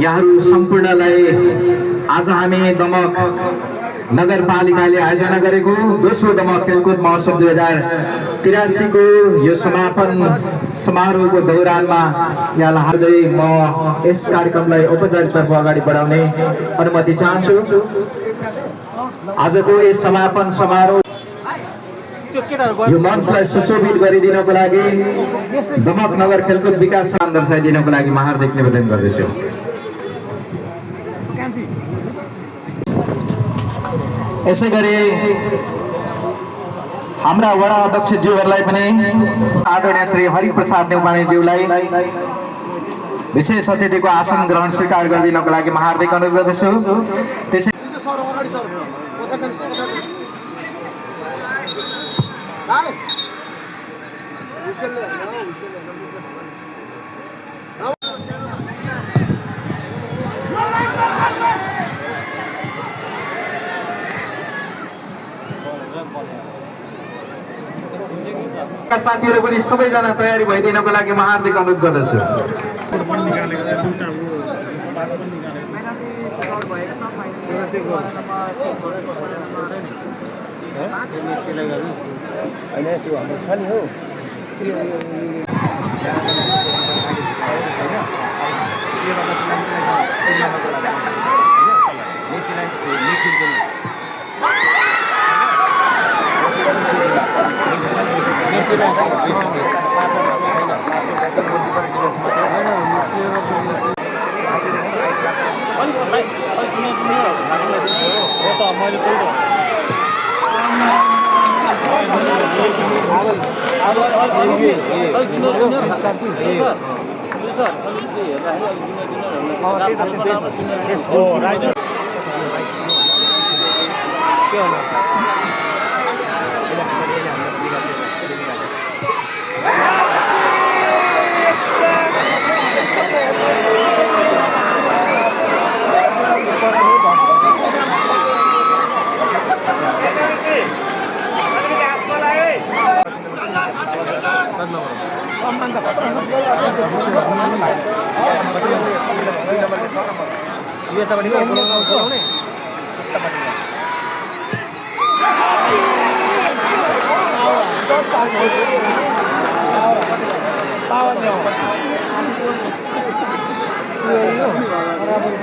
यहाँहरू सम्पूर्णलाई आज हामी दमक नगरपालिकाले आयोजना गरेको दोस्रो दमक खेलकुद महोत्सव 2083 को यो समापन समारोहको दौरानमा यहाँलाई हार्दै म यस कार्यक्रमलाई औपचारिकताको अगाडि बढाउने अनुमति चाहन्छु। आजको यस समापन समारोह यो मञ्चलाई सुशोभित गरिदिनको लागि दमक नगर खेलकुद विकास स्थान दर्शाइदिनको लागि म हार्दिक निवेदन गर्दछु। यसै गरी हाम्रा वडा अध्यक्षज्यूहरूलाई पनि आदरणीय श्री हरिप्रसाद नेउपानेज्यूलाई विशेष अतिथिको आसन ग्रहण स्वीकार गरिदिनको लागि म हार्दिक अनुरोध गर्दछु। त्यसै साथीहरू पनि सबैजना तयारी भइदिनको लागि म हार्दिक अनुरोध गर्दछु।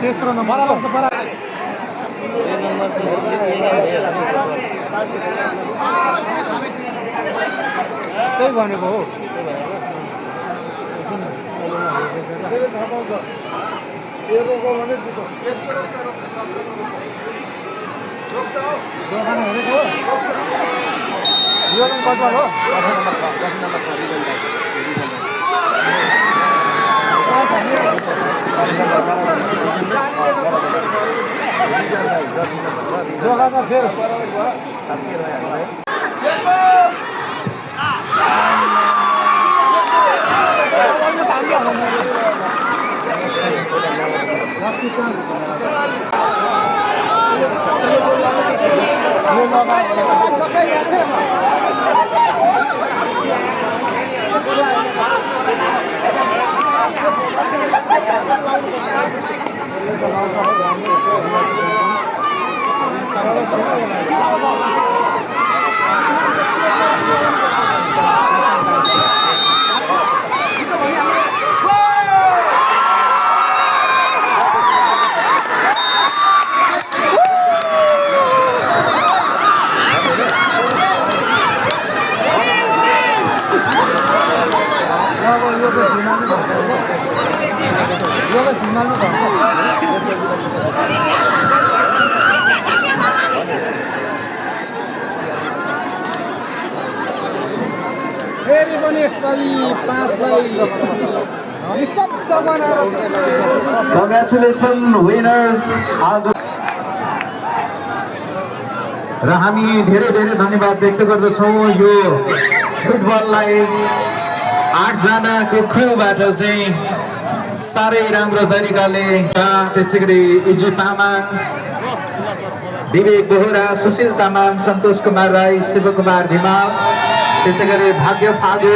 तेस्रो नम्बर त्यही भनेको हो। Congratulations winners आज र हामी धेरै धेरै धन्यवाद व्यक्त गर्दछौँ यो फुटबललाई 8 जनाको क्रमबाट चाहिँ साह्रै राम्रो तरिकाले त्यसैगरी इजु तामाङ, विवेक बोहरा, सुशील तामाङ, सन्तोष कुमार राई, शिवकुमार धिमाल, त्यसैगरी भाग्य फागु